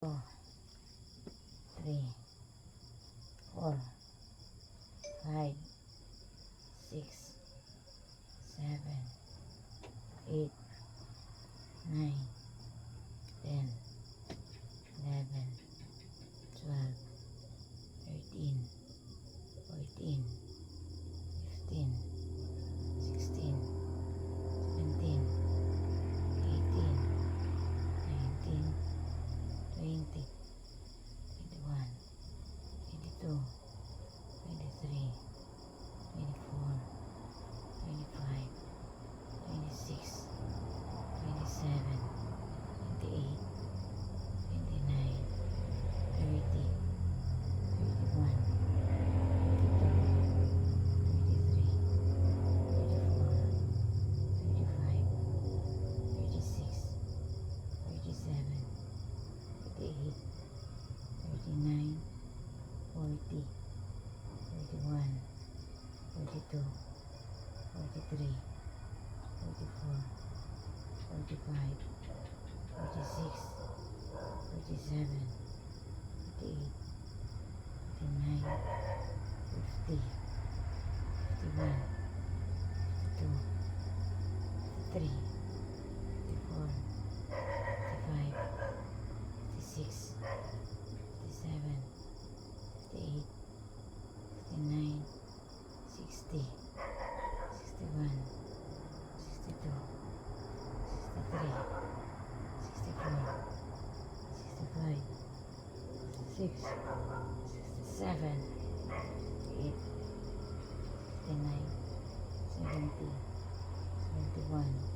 2, 3, 4, 5, 6, 7, 8, 9, 10, 11, 12, 13, 14, 15, 16, 17, 18, 19, 20, 21, 22, 23, 24, 25, 26, 27, 28, 29, 30, 31, 32, 33, 34, 35, 36, 37, 38, 39, 40, 41, 42, 43, 44, 45, 46, 47, 48, 49, 50, 51, 52, 53, 54, 55, 56, 57, 58, 59, 60, 61, 62, 63, 64, 65, 66, 67, 68, 69, 70, 71,